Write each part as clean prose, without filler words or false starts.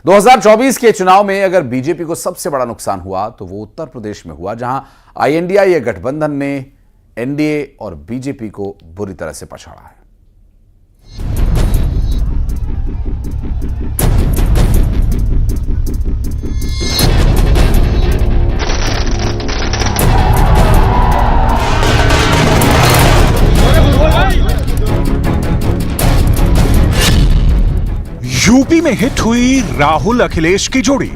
2024 के चुनाव में अगर बीजेपी को सबसे बड़ा नुकसान हुआ तो वो उत्तर प्रदेश में हुआ, जहां आईएनडीए गठबंधन ने एनडीए और बीजेपी को बुरी तरह से पछाड़ा है। यूपी में हिट हुई राहुल अखिलेश की जोड़ी।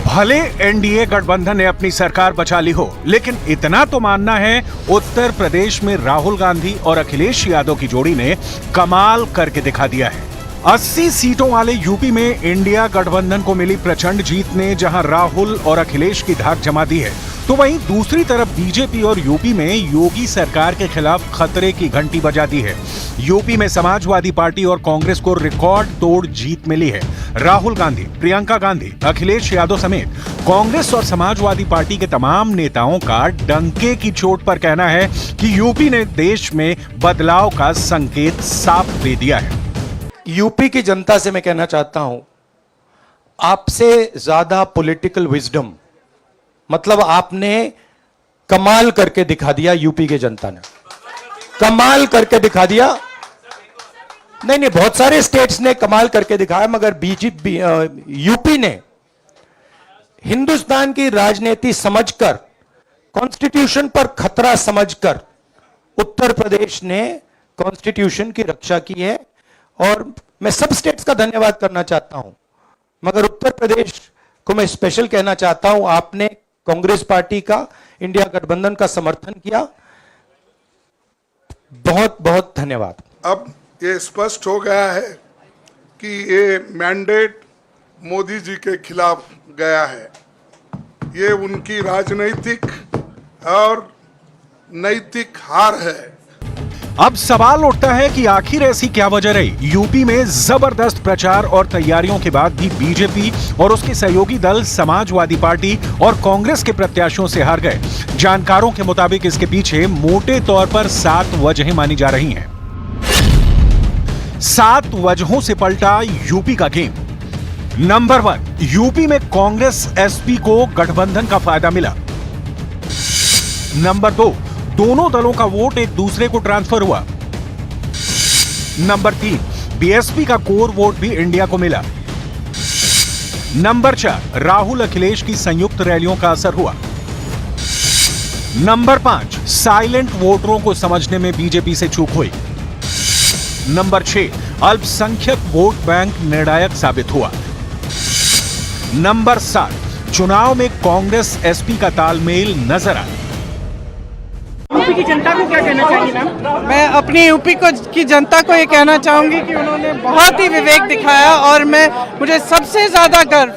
भले एनडीए गठबंधन ने अपनी सरकार बचा ली हो, लेकिन इतना तो मानना है उत्तर प्रदेश में राहुल गांधी और अखिलेश यादव की जोड़ी ने कमाल करके दिखा दिया है। 80 सीटों वाले यूपी में इंडिया गठबंधन को मिली प्रचंड जीत ने जहां राहुल और अखिलेश की धाक जमा दी है, तो वहीं दूसरी तरफ बीजेपी और यूपी में योगी सरकार के खिलाफ खतरे की घंटी बजा दी है। यूपी में समाजवादी पार्टी और कांग्रेस को रिकॉर्ड तोड़ जीत मिली है। राहुल गांधी, प्रियंका गांधी, अखिलेश यादव समेत कांग्रेस और समाजवादी पार्टी के तमाम नेताओं का डंके की चोट पर कहना है कि यूपी ने देश में बदलाव का संकेत साफ दे दिया है। यूपी की जनता से मैं कहना चाहता हूं, आपसे ज्यादा पॉलिटिकल विजडम, मतलब आपने कमाल करके दिखा दिया। यूपी की जनता ने कमाल करके दिखा दिया। नहीं, बहुत सारे स्टेट्स ने कमाल करके दिखाया, मगर बीजेपी यूपी ने हिंदुस्तान की राजनीति समझकर, कॉन्स्टिट्यूशन पर खतरा समझकर उत्तर प्रदेश ने कॉन्स्टिट्यूशन की रक्षा की है। और मैं सब स्टेट्स का धन्यवाद करना चाहता हूं, मगर उत्तर प्रदेश को मैं स्पेशल कहना चाहता हूं। आपने कांग्रेस पार्टी का, इंडिया गठबंधन का समर्थन किया, बहुत बहुत धन्यवाद। अब ये स्पष्ट हो गया है कि ये मैंडेट मोदी जी के खिलाफ गया है। ये उनकी राजनीतिक और नैतिक हार है। अब सवाल उठता है कि आखिर ऐसी क्या वजह रही यूपी में जबरदस्त प्रचार और तैयारियों के बाद भी बीजेपी और उसके सहयोगी दल समाजवादी पार्टी और कांग्रेस के प्रत्याशियों से हार गए। जानकारों के मुताबिक इसके पीछे मोटे तौर पर 7 वजहें मानी जा रही हैं। 7 वजहों से पलटा यूपी का गेम। नंबर 1, यूपी में कांग्रेस एसपी को गठबंधन का फायदा मिला। नंबर 2, दोनों दलों का वोट एक दूसरे को ट्रांसफर हुआ। नंबर 3, बीएसपी का कोर वोट भी इंडिया को मिला। नंबर 4, राहुल अखिलेश की संयुक्त रैलियों का असर हुआ। नंबर 5, साइलेंट वोटरों को समझने में बीजेपी से चूक हुई। नंबर 6, अल्पसंख्यक वोट बैंक निर्णायक साबित हुआ। नंबर 7, चुनाव में कांग्रेस एसपी का तालमेल नजर आया। यूपी की जनता को क्या कहना चाहिए मैम? मैं अपनी यूपी की जनता को ये कहना चाहूंगी कि उन्होंने बहुत ही विवेक दिखाया और मुझे सबसे ज्यादा गर्व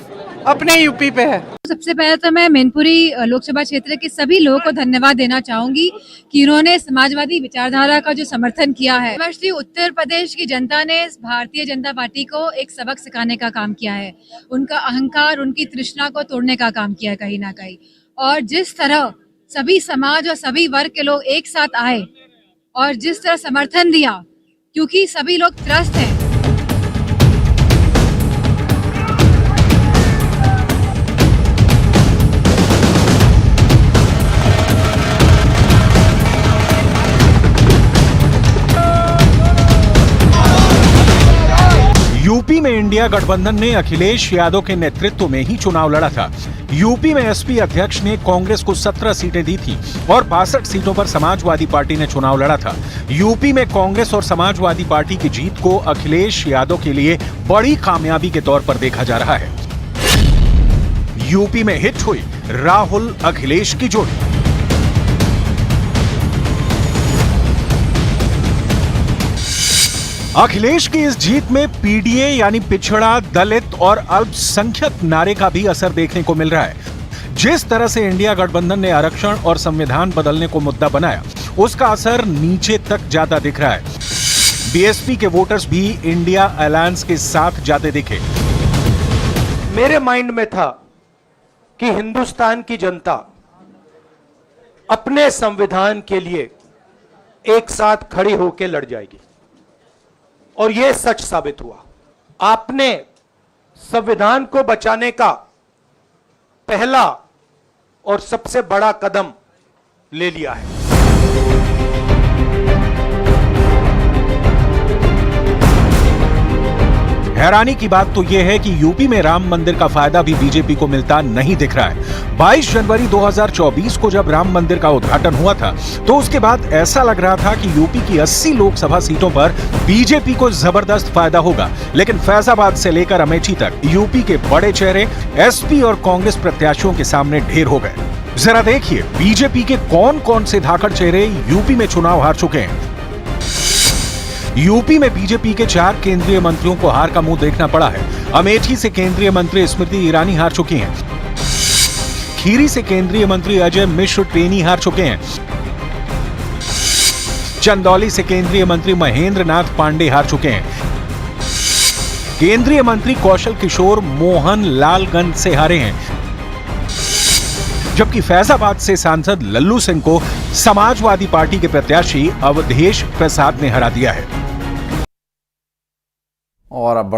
अपने यूपी पे है। सबसे पहले तो मैं मैनपुरी लोकसभा क्षेत्र के सभी लोगों को धन्यवाद देना चाहूंगी कि उन्होंने समाजवादी विचारधारा का जो समर्थन किया है। स्पेशली उत्तर प्रदेश की जनता ने भारतीय जनता पार्टी को एक सबक सिखाने का काम किया है। उनका अहंकार, उनकी तृष्णा को तोड़ने का काम किया है कहीं ना कहीं। और जिस तरह सभी समाज और सभी वर्ग के लोग एक साथ आए और जिस तरह समर्थन दिया, क्योंकि सभी लोग त्रस्त हैं। यूपी में इंडिया गठबंधन ने अखिलेश यादव के नेतृत्व में ही चुनाव लड़ा था। यूपी में एसपी अध्यक्ष ने कांग्रेस को 17 सीटें दी थी और 62 सीटों पर समाजवादी पार्टी ने चुनाव लड़ा था। यूपी में कांग्रेस और समाजवादी पार्टी की जीत को अखिलेश यादव के लिए बड़ी कामयाबी के तौर पर देखा जा रहा है। यूपी में हिट हुई राहुल अखिलेश की जोड़ी। अखिलेश की इस जीत में पीडीए यानी पिछड़ा, दलित और अल्पसंख्यक नारे का भी असर देखने को मिल रहा है। जिस तरह से इंडिया गठबंधन ने आरक्षण और संविधान बदलने को मुद्दा बनाया, उसका असर नीचे तक जाता दिख रहा है। बीएसपी के वोटर्स भी इंडिया अलायंस के साथ जाते दिखे। मेरे माइंड में था कि हिंदुस्तान की जनता अपने संविधान के लिए एक साथ खड़ी होकर लड़ जाएगी और यह सच साबित हुआ। आपने संविधान को बचाने का पहला और सबसे बड़ा कदम ले लिया है। हैरानी की बात तो यह है कि यूपी में राम मंदिर का फायदा भी बीजेपी को मिलता नहीं दिख रहा है। 22 जनवरी 2024 को जब राम मंदिर का उद्घाटन हुआ था तो उसके बाद ऐसा लग रहा था कि यूपी की 80 लोकसभा सीटों पर बीजेपी को जबरदस्त फायदा होगा, लेकिन फैजाबाद से लेकर अमेठी तक यूपी के बड़े चेहरे एसपी और कांग्रेस प्रत्याशियों के सामने ढेर हो गए। जरा देखिए बीजेपी के कौन कौन से धाकड़ चेहरे यूपी में चुनाव हार चुके हैं। यूपी में बीजेपी के 4 केंद्रीय मंत्रियों को हार का मुंह देखना पड़ा है। अमेठी से केंद्रीय मंत्री स्मृति ईरानी हार चुकी हैं। खीरी से केंद्रीय मंत्री अजय मिश्र टेनी हार चुके हैं। चंदौली से केंद्रीय मंत्री महेंद्र नाथ पांडे हार चुके हैं। केंद्रीय मंत्री कौशल किशोर मोहन लालगंज से हारे हैं, जबकि फैजाबाद से सांसद लल्लू सिंह को समाजवादी पार्टी के प्रत्याशी अवधेश प्रसाद ने हरा दिया है। और अब